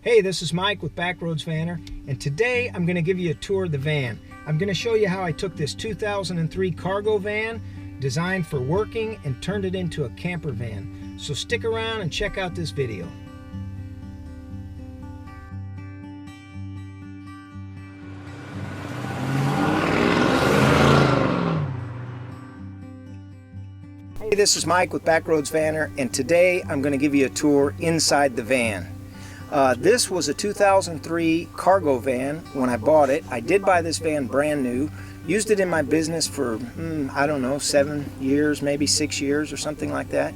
Hey, this is Mike with Backroads Vanner, and today I'm going to give you a tour of the van. I'm going to show you how I took this 2003 cargo van, designed for working, and turned it into a camper van. So stick around and check out this video. Hey, this is Mike with Backroads Vanner, and today I'm going to give you a tour inside the van. This was a 2003 cargo van when I bought it. I did buy this van brand new, used it in my business for, I don't know, 7 years, maybe 6 years or something like that.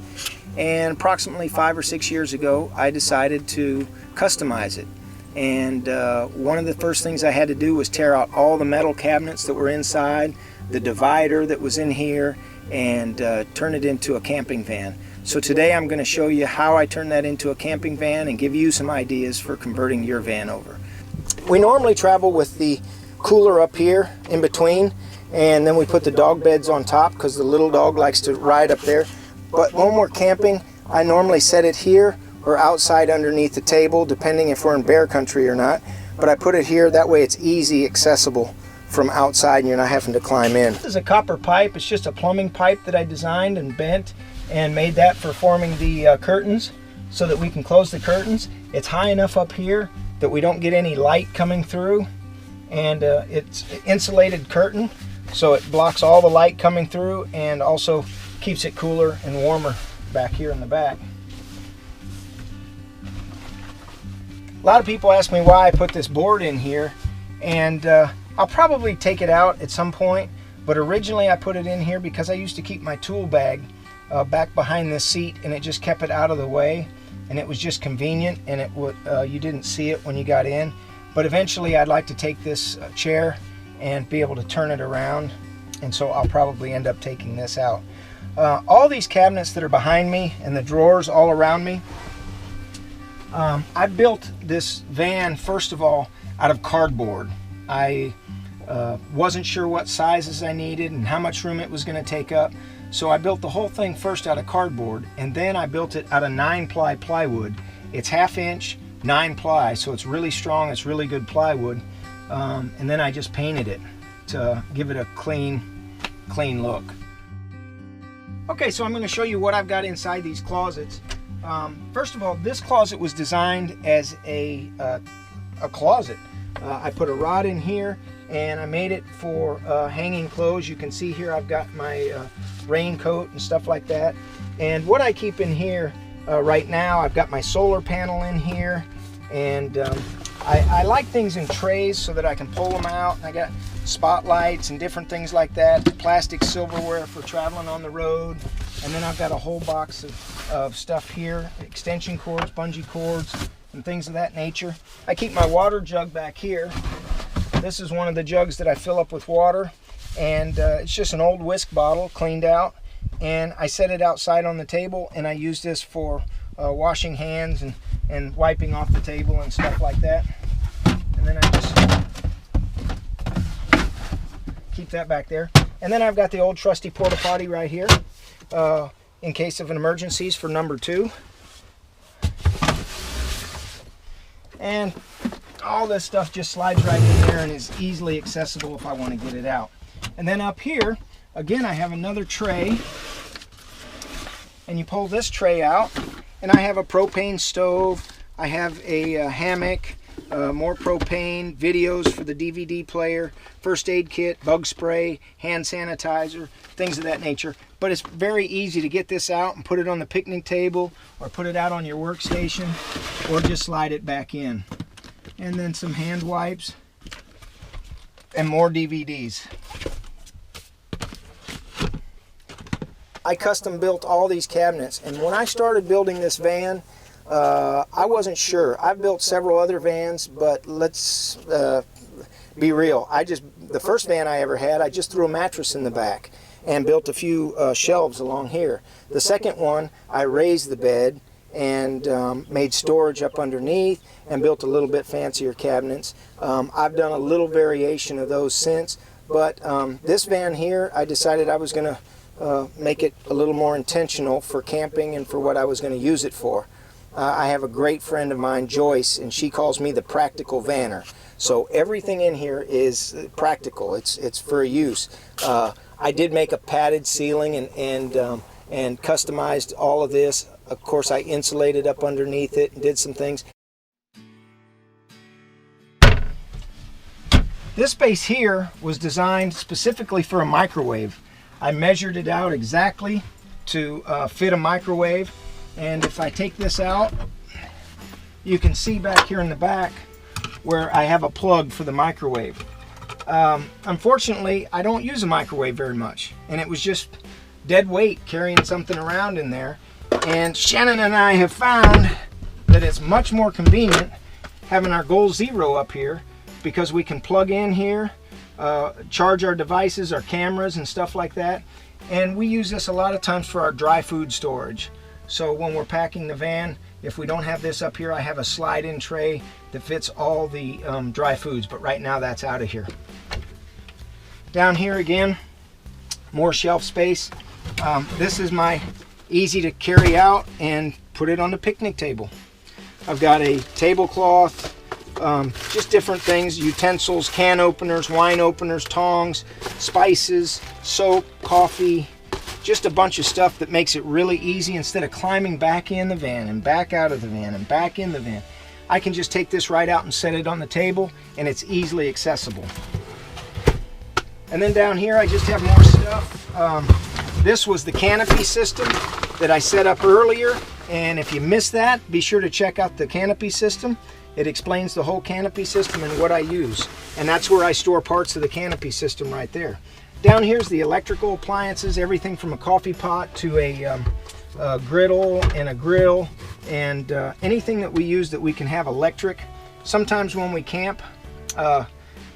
And approximately 5 or 6 years ago, I decided to customize it. And one of the first things I had to do was tear out all the metal cabinets that were inside, the divider that was in here, and turn it into a camping van. So today I'm going to show you how I turn that into a camping van and give you some ideas for converting your van over. We normally travel with the cooler up here in between, and then we put the dog beds on top because the little dog likes to ride up there. But when we're camping, I normally set it here or outside underneath the table, depending if we're in bear country or not. But I put it here, that way it's easy accessible from outside and you're not having to climb in. This is a copper pipe. It's just a plumbing pipe that I designed and bent and made that for forming the curtains so that we can close the curtains. It's high enough up here that we don't get any light coming through, and it's an insulated curtain, so it blocks all the light coming through and also keeps it cooler and warmer back here in the back. A lot of people ask me why I put this board in here, and I'll probably take it out at some point, but originally I put it in here because I used to keep my tool bag back behind this seat, and it just kept it out of the way, and it was just convenient, and it would you didn't see it when you got in. But eventually I'd like to take this chair and be able to turn it around, and so I'll probably end up taking this out. All these cabinets that are behind me and the drawers all around me, I built this van first of all out of cardboard. I wasn't sure what sizes I needed and how much room it was going to take up. So I built the whole thing first out of cardboard, and then I built it out of 9-ply plywood. It's 1/2 inch, 9-ply, so it's really strong, it's really good plywood. And then I just painted it to give it a clean look. Okay, so I'm going to show you what I've got inside these closets. First of all, this closet was designed as a closet. I put a rod in here, and I made it for hanging clothes. You can see here I've got my raincoat and stuff like that. And what I keep in here right now, I've got my solar panel in here, and I like things in trays so that I can pull them out. I got spotlights and different things like that, plastic silverware for traveling on the road, and then I've got a whole box of stuff here, extension cords, bungee cords, and things of that nature. I keep my water jug back here. This is one of the jugs that I fill up with water, and it's just an old whisk bottle cleaned out, and I set it outside on the table, and I use this for washing hands and wiping off the table and stuff like that. And then I just keep that back there. And then I've got the old trusty porta potty right here in case of an emergencies for number 2. And all this stuff just slides right in there and is easily accessible if I want to get it out. And then up here, again, I have another tray, and you pull this tray out, and I have a propane stove, I have a hammock, more propane, videos for the DVD player, first aid kit, bug spray, hand sanitizer, things of that nature. But it's very easy to get this out and put it on the picnic table, or put it out on your workstation, or just slide it back in. And then some hand wipes and more DVDs. I custom built all these cabinets, and when I started building this van, I wasn't sure. I've built several other vans, but let's be real. The first van I ever had, I just threw a mattress in the back and built a few shelves along here. The second one, I raised the bed and made storage up underneath and built a little bit fancier cabinets. I've done a little variation of those since, but this van here, I decided I was going to make it a little more intentional for camping and for what I was going to use it for. I have a great friend of mine, Joyce, and she calls me the practical vanner. So everything in here is practical. It's for use. I did make a padded ceiling and customized all of this. Of course, I insulated up underneath it and did some things. This space here was designed specifically for a microwave. I measured it out exactly to fit a microwave. And if I take this out, you can see back here in the back where I have a plug for the microwave. Unfortunately, I don't use a microwave very much, and it was just dead weight carrying something around in there. And Shannon and I have found that it's much more convenient having our Goal Zero up here, because we can plug in here, charge our devices, our cameras and stuff like that. And we use this a lot of times for our dry food storage. So when we're packing the van, if we don't have this up here, I have a slide-in tray that fits all the dry foods, but right now that's out of here. Down here again, more shelf space. This is my easy to carry out and put it on the picnic table. I've got a tablecloth, just different things, utensils, can openers, wine openers, tongs, spices, soap, coffee, just a bunch of stuff that makes it really easy. Instead of climbing back in the van and back out of the van and back in the van, I can just take this right out and set it on the table, and it's easily accessible. And then down here I just have more stuff. This was the canopy system that I set up earlier, and if you missed that, be sure to check out the canopy system. It explains the whole canopy system and what I use, and that's where I store parts of the canopy system right there. Down here's the electrical appliances, everything from a coffee pot to a griddle and a grill, and anything that we use that we can have electric. Sometimes when we camp,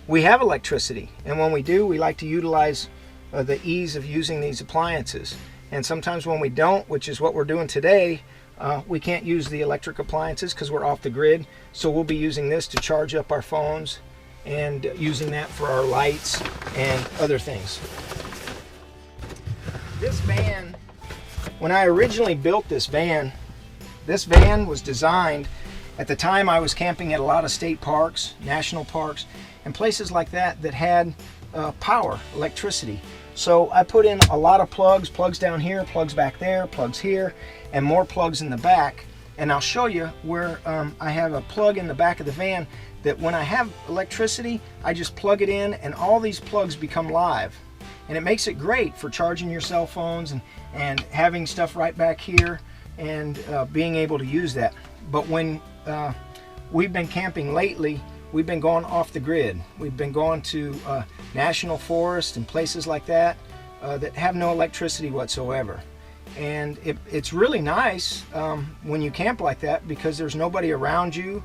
we have electricity, and when we do, we like to utilize the ease of using these appliances. And sometimes when we don't, which is what we're doing today, we can't use the electric appliances because we're off the grid. So we'll be using this to charge up our phones and using that for our lights and other things. This van, when I originally built this van was designed at the time I was camping at a lot of state parks, national parks, and places like that that had power, electricity. So I put in a lot of plugs down here, plugs back there, plugs here, and more plugs in the back. And I'll show you where I have a plug in the back of the van that when I have electricity, I just plug it in and all these plugs become live. And it makes it great for charging your cell phones and having stuff right back here and being able to use that. But when we've been camping lately, we've been going off the grid. We've been going to national forests and places like that that have no electricity whatsoever. And it's really nice when you camp like that because there's nobody around you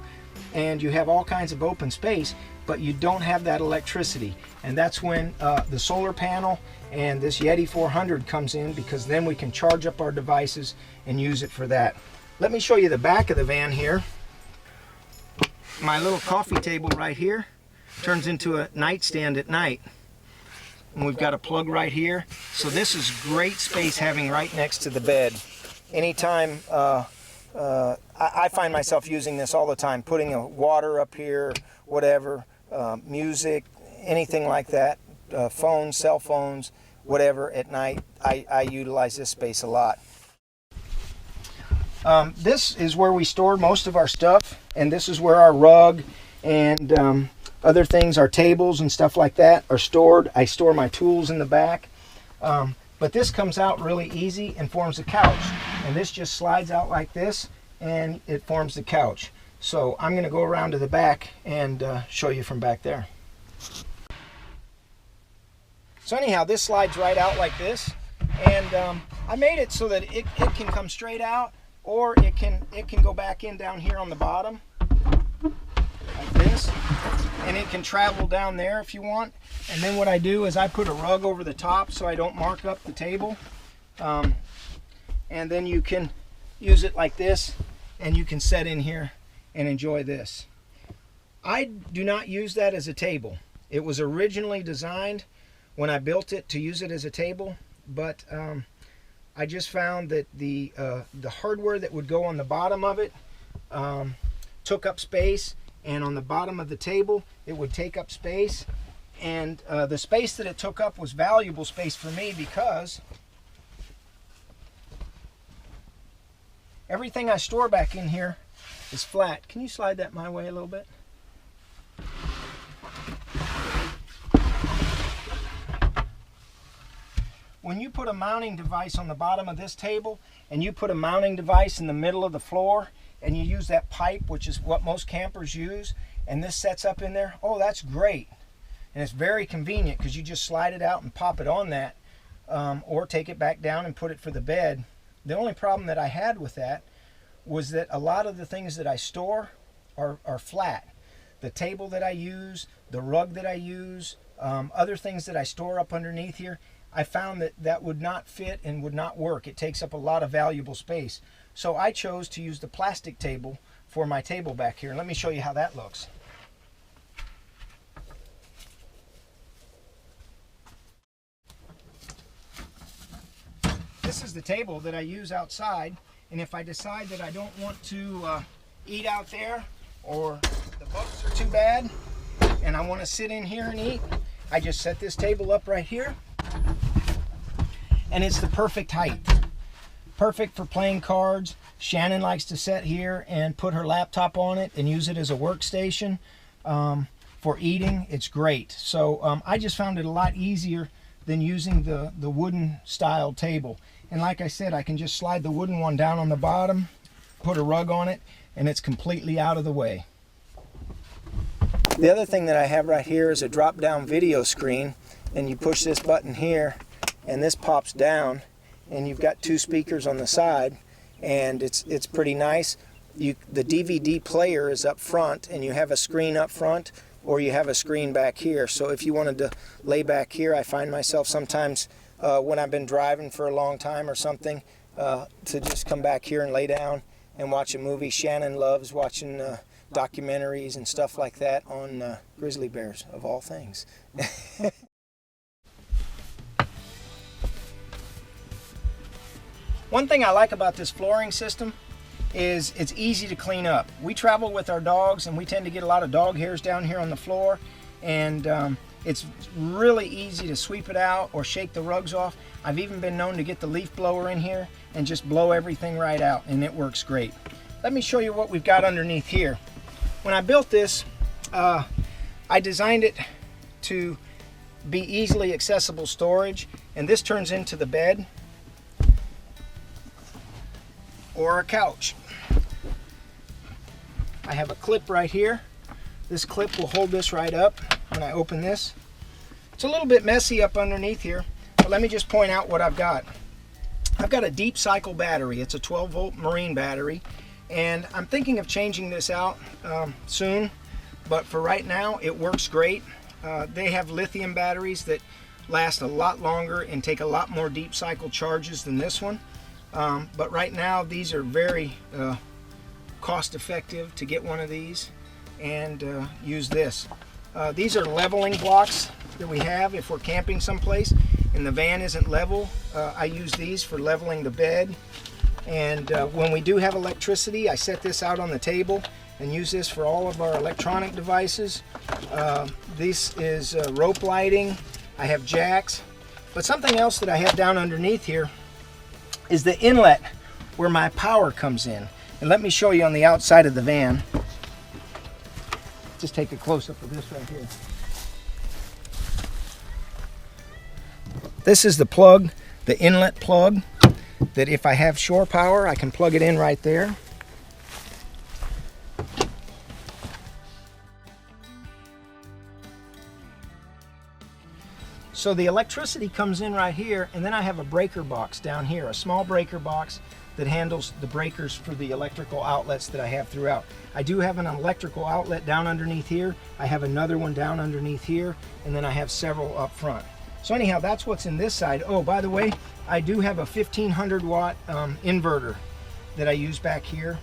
and you have all kinds of open space, but you don't have that electricity. And that's when the solar panel and this Yeti 400 comes in, because then we can charge up our devices and use it for that. Let me show you the back of the van here. My little coffee table right here turns into a nightstand at night. And we've got a plug right here. So this is great space having right next to the bed. Anytime, I find myself using this all the time, putting a water up here, whatever, music, anything like that, phones, cell phones, whatever at night, I utilize this space a lot. This is where we store most of our stuff, and this is where our rug and other things, our tables and stuff like that are stored. I store my tools in the back. But this comes out really easy and forms a couch. And this just slides out like this and it forms the couch. So I'm going to go around to the back and show you from back there. So anyhow, this slides right out like this. And I made it so that it can come straight out, or it can go back in down here on the bottom like this, and it can travel down there if you want. And then what I do is I put a rug over the top so I don't mark up the table, and then you can use it like this and you can set in here and enjoy this. I do not use that as a table. It was originally designed when I built it to use it as a table, but I just found that the hardware that would go on the bottom of it took up space, and on the bottom of the table it would take up space, and the space that it took up was valuable space for me because everything I store back in here is flat. Can you slide that my way a little bit? When you put a mounting device on the bottom of this table and you put a mounting device in the middle of the floor and you use that pipe, which is what most campers use, and this sets up in there, oh, that's great. And it's very convenient because you just slide it out and pop it on that, or take it back down and put it for the bed. The only problem that I had with that was that a lot of the things that I store are flat. The table that I use, the rug that I use, other things that I store up underneath here, I found that that would not fit and would not work. It takes up a lot of valuable space. So I chose to use the plastic table for my table back here. Let me show you how that looks. This is the table that I use outside, and if I decide that I don't want to eat out there, or the bugs are too bad and I want to sit in here and eat, I just set this table up right here, and it's the perfect height. Perfect for playing cards. Shannon likes to sit here and put her laptop on it and use it as a workstation. For eating, it's great. So I just found it a lot easier than using the wooden style table. And like I said, I can just slide the wooden one down on the bottom, put a rug on it, and it's completely out of the way. The other thing that I have right here is a drop down video screen, and you push this button here and this pops down, and you've got two speakers on the side, and it's pretty nice. The DVD player is up front, and you have a screen up front, or you have a screen back here. So if you wanted to lay back here, I find myself sometimes when I've been driving for a long time or something, to just come back here and lay down and watch a movie. Shannon loves watching documentaries and stuff like that on grizzly bears, of all things. One thing I like about this flooring system is it's easy to clean up. We travel with our dogs, and we tend to get a lot of dog hairs down here on the floor, and it's really easy to sweep it out or shake the rugs off. I've even been known to get the leaf blower in here and just blow everything right out, and it works great. Let me show you what we've got underneath here. When I built this, I designed it to be easily accessible storage, and this turns into the bed or a couch. I have a clip right here. This clip will hold this right up when I open this. It's a little bit messy up underneath here, but let me just point out what I've got. I've got a deep cycle battery. It's a 12-volt marine battery, and I'm thinking of changing this out soon, but for right now it works great. They have lithium batteries that last a lot longer and take a lot more deep cycle charges than this one. But right now these are very cost effective to get one of these and use this. These are leveling blocks that we have if we're camping someplace and the van isn't level. I use these for leveling the bed, and when we do have electricity, I set this out on the table and use this for all of our electronic devices. This is rope lighting. I have jacks, but something else that I have down underneath here is the inlet where my power comes in. And let me show you on the outside of the van. Just take a close-up of this right here. This is the plug, the inlet plug, that if I have shore power, I can plug it in right there. So the electricity comes in right here, and then I have a breaker box down here, a small breaker box that handles the breakers for the electrical outlets that I have throughout. I do have an electrical outlet down underneath here. I have another one down underneath here, and then I have several up front. So anyhow, that's what's in this side. Oh, by the way, I do have a 1500 watt inverter that I use back here.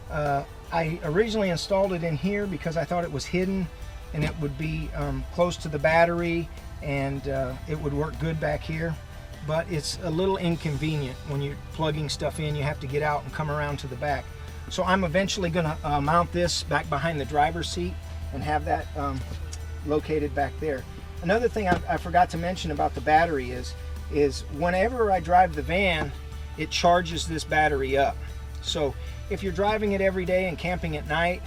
I originally installed it in here because I thought it was hidden and it would be close to the battery, and it would work good back here. but it's a little inconvenient when you're plugging stuff in. You have to get out and come around to the back. So I'm eventually going to mount this back behind the driver's seat and have that located back there. Another thing I forgot to mention about the battery is whenever I drive the van, it charges this battery up. So if you're driving it every day and camping at night,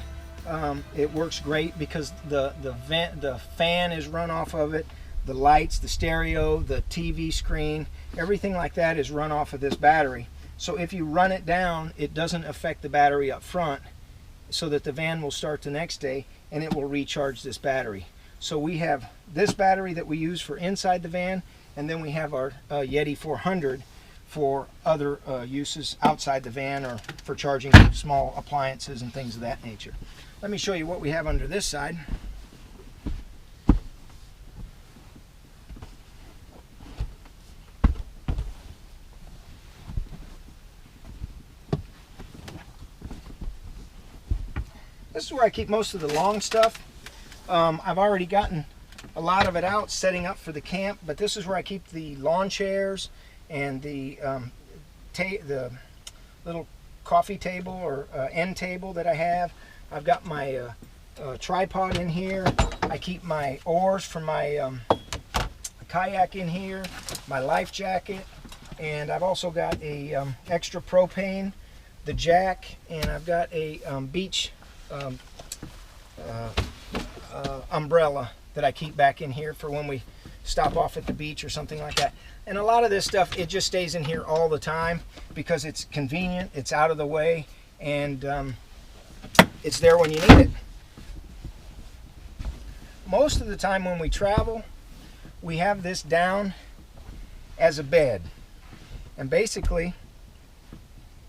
it works great because the fan is run off of it, the lights, the stereo, the TV screen, everything like that is run off of this battery. So if you run it down, it doesn't affect the battery up front, so that the van will start the next day and it will recharge this battery. So we have this battery that we use for inside the van, and then we have our Yeti 400 for other uses outside the van or for charging small appliances and things of that nature. Let me show you what we have under this side. This is where I keep most of the long stuff. I've already gotten a lot of it out setting up for the camp, but this is where I keep the lawn chairs and the little coffee table or end table that I have. I've got my tripod in here. I keep my oars for my kayak in here, my life jacket, and I've also got a extra propane, the jack, and I've got a beach umbrella that I keep back in here for when we stop off at the beach or something like that. And a lot of this stuff, it just stays in here all the time because it's convenient, it's out of the way, and it's there when you need it. Most of the time when we travel, we have this down as a bed. And basically,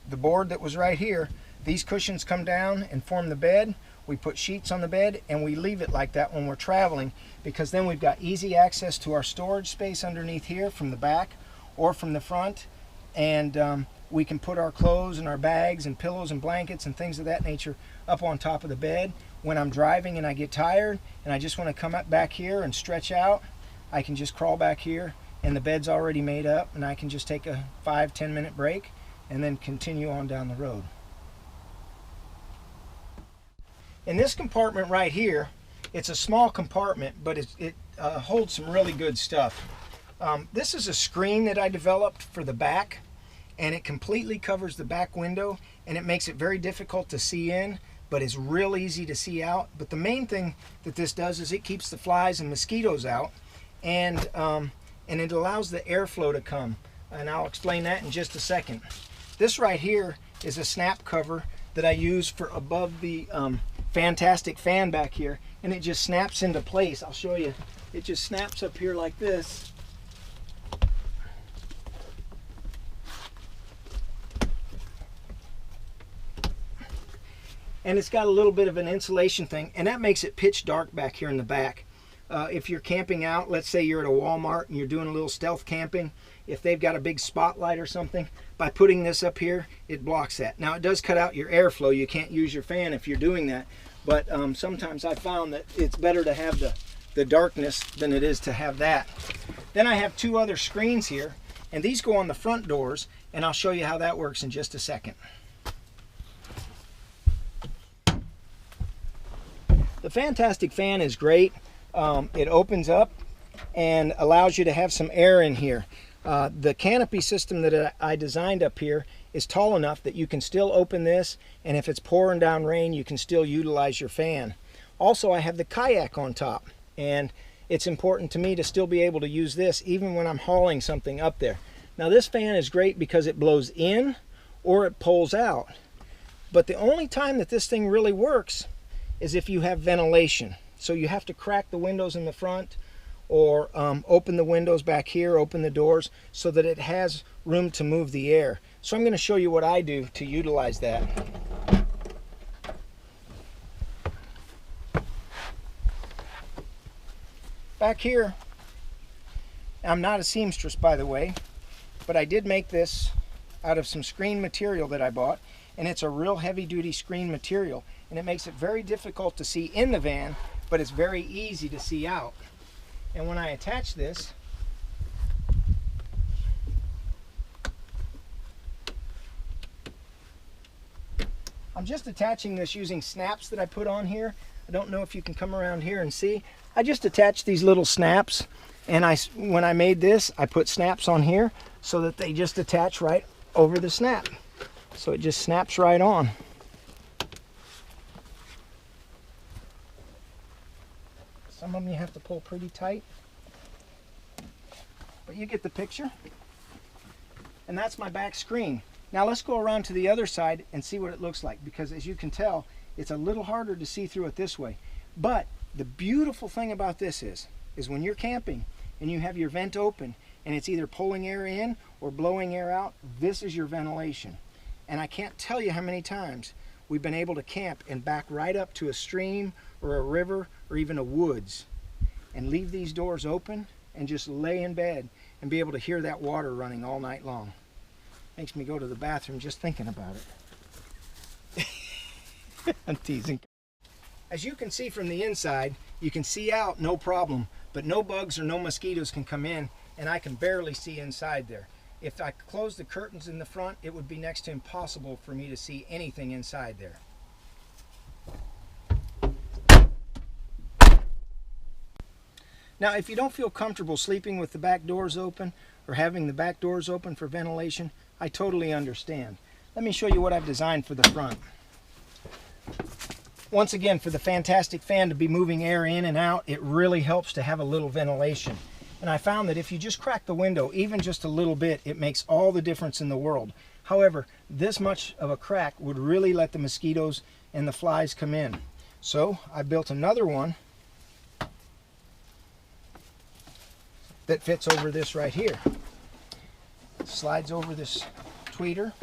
the board that was right here, these cushions come down and form the bed. We put sheets on the bed and we leave it like that when we're traveling, because then we've got easy access to our storage space underneath here from the back or from the front, and we can put our clothes and our bags and pillows and blankets and things of that nature up on top of the bed. When I'm driving and I get tired and I just want to come up back here and stretch out, I can just crawl back here and the bed's already made up, and I can just take a 5-10 minute break and then continue on down the road. In this compartment right here, it's a small compartment, but it holds some really good stuff. This is a screen that I developed for the back, and it completely covers the back window, and it makes it very difficult to see in, but it's real easy to see out. But the main thing that this does is it keeps the flies and mosquitoes out, and it allows the airflow to come, and I'll explain that in just a second. This right here is a snap cover that I use for above the fantastic fan back here, and it just snaps into place. I'll show you. It just snaps up here like this. And it's got a little bit of an insulation thing, and that makes it pitch dark back here in the back. If you're camping out, let's say you're at a Walmart and you're doing a little stealth camping, if they've got a big spotlight or something, by putting this up here, it blocks that. Now, it does cut out your airflow. You can't use your fan if you're doing that, but sometimes I found that it's better to have the darkness than it is to have that. Then I have two other screens here, and these go on the front doors, and I'll show you how that works in just a second. The Fantastic Fan is great. It opens up and allows you to have some air in here. The canopy system that I designed up here is tall enough that you can still open this, and if it's pouring down rain, you can still utilize your fan. Also, I have the kayak on top, and it's important to me to still be able to use this even when I'm hauling something up there. Now, this fan is great because it blows in or it pulls out, but the only time that this thing really works is if you have ventilation. So you have to crack the windows in the front, or open the windows back here, open the doors, so that it has room to move the air. So I'm going to show you what I do to utilize that. Back here, I'm not a seamstress, by the way, but I did make this out of some screen material that I bought, and it's a real heavy-duty screen material, and it makes it very difficult to see in the van, but it's very easy to see out. And when I attach this, I'm just attaching this using snaps that I put on here. I don't know if you can come around here and see. I just attached these little snaps, and when I made this, I put snaps on here so that they just attach right over the snap. So it just snaps right on. Some of them you have to pull pretty tight, but you get the picture. And that's my back screen. Now let's go around to the other side and see what it looks like, because as you can tell, it's a little harder to see through it this way. But the beautiful thing about this is when you're camping and you have your vent open and it's either pulling air in or blowing air out, this is your ventilation. And I can't tell you how many times we've been able to camp and back right up to a stream or a river or even a woods and leave these doors open and just lay in bed and be able to hear that water running all night long. Makes me go to the bathroom just thinking about it. I'm teasing. As you can see from the inside, you can see out no problem, but no bugs or no mosquitoes can come in, and I can barely see inside there. If I closed the curtains in the front, it would be next to impossible for me to see anything inside there. Now, if you don't feel comfortable sleeping with the back doors open or having the back doors open for ventilation, I totally understand. Let me show you what I've designed for the front. Once again, for the fantastic fan to be moving air in and out, it really helps to have a little ventilation. And I found that if you just crack the window, even just a little bit, it makes all the difference in the world. However, this much of a crack would really let the mosquitoes and the flies come in. So I built another one that fits over this right here. It slides over this tweeter.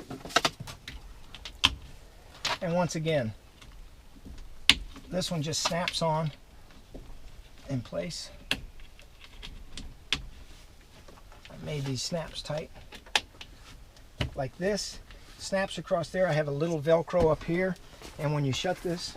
And once again, this one just snaps on in place. I made these snaps tight like this. Snaps across there. I have a little Velcro up here, and when you shut this,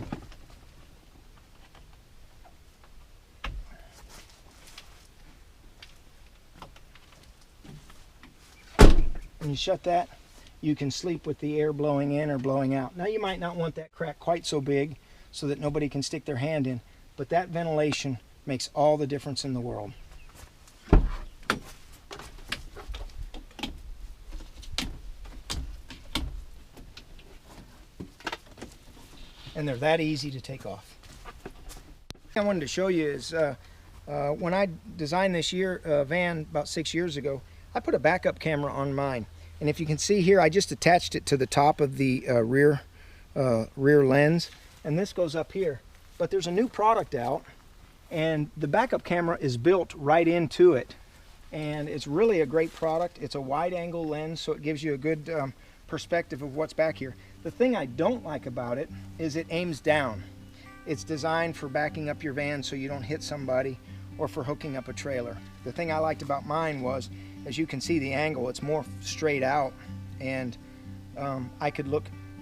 you can sleep with the air blowing in or blowing out. Now you might not want that crack quite so big so that nobody can stick their hand in, but that ventilation makes all the difference in the world. And they're that easy to take off. I wanted to show you is when I designed this van about 6 years ago, I put a backup camera on mine. And if you can see here, I just attached it to the top of the rear lens, and this goes up here. But there's a new product out, and the backup camera is built right into it. And it's really a great product. It's a wide angle lens, so it gives you a good perspective of what's back here. The thing I don't like about it is it aims down. It's designed for backing up your van so you don't hit somebody or for hooking up a trailer. The thing I liked about mine was, as you can see the angle, it's more straight out, and I could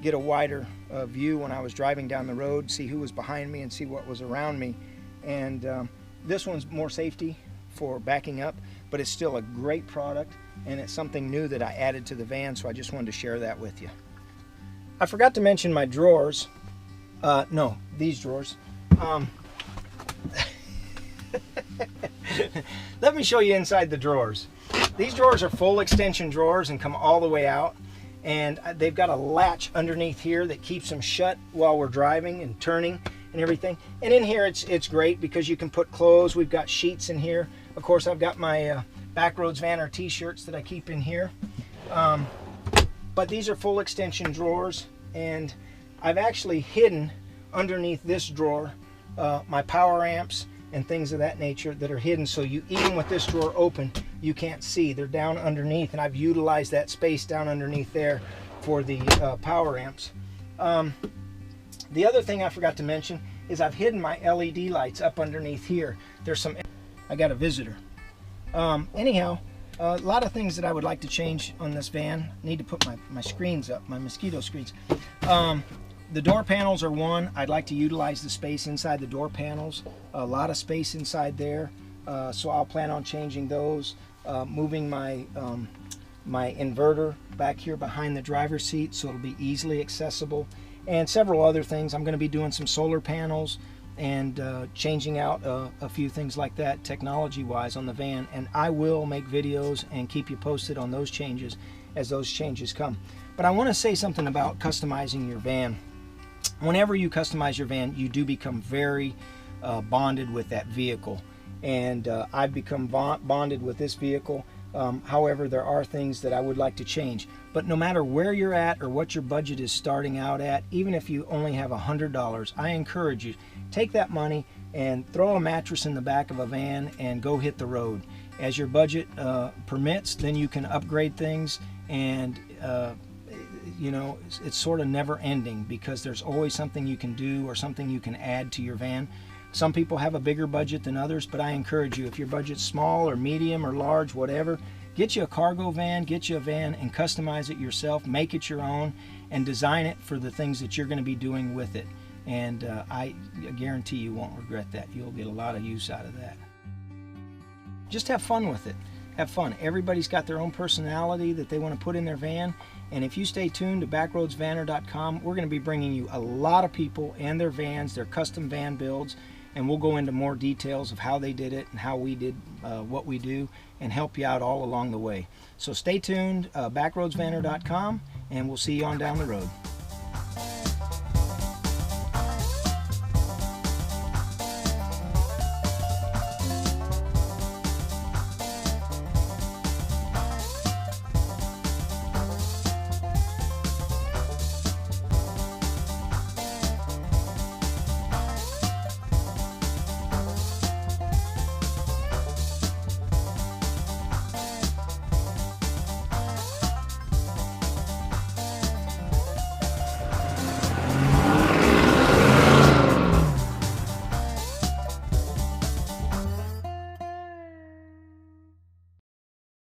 get a wider view when I was driving down the road, see who was behind me and see what was around me. And this one's more safety for backing up, but it's still a great product, and it's something new that I added to the van, so I just wanted to share that with you. I forgot to mention my drawers. No, these drawers. Let me show you inside the drawers. These drawers are full extension drawers and come all the way out, and they've got a latch underneath here that keeps them shut while we're driving and turning and everything. And in here it's great because you can put clothes. We've got sheets in here. Of course, I've got my Backroads Vanner t-shirts that I keep in here. But these are full extension drawers, and I've actually hidden underneath this drawer my power amps and things of that nature that are hidden, so you, even with this drawer open, you can't see. They're down underneath, and I've utilized that space down underneath there for the power amps. The other thing I forgot to mention is I've hidden my LED lights up underneath here. There's some, I got a visitor. Anyhow, a lot of things that I would like to change on this van. I need to put my screens up, my mosquito screens. The door panels are one. I'd like to utilize the space inside the door panels. A lot of space inside there, so I'll plan on changing those. Moving my my inverter back here behind the driver's seat so it'll be easily accessible. and several other things. I'm going to be doing some solar panels and changing out a few things like that technology wise on the van, and I will make videos and keep you posted on those changes as those changes come. But I want to say something about customizing your van. Whenever you customize your van, you do become very bonded with that vehicle, and I've become bonded with this vehicle. However, there are things that I would like to change. But no matter where you're at or what your budget is starting out at, even if you only have $100, I encourage you, take that money and throw a mattress in the back of a van and go hit the road. As your budget permits, then you can upgrade things, and you know, it's sort of never ending, because there's always something you can do or something you can add to your van. Some people have a bigger budget than others, but I encourage you, if your budget's small or medium or large, whatever, get you a cargo van, get you a van and customize it yourself, make it your own, and design it for the things that you're going to be doing with it. And I guarantee you won't regret that. You'll get a lot of use out of that. Just have fun with it. Have fun. Everybody's got their own personality that they want to put in their van, and if you stay tuned to backroadsvanner.com, we're going to be bringing you a lot of people and their vans, their custom van builds, and we'll go into more details of how they did it and how we did what we do, and help you out all along the way. So stay tuned, backroadsvanner.com, and we'll see you on down the road.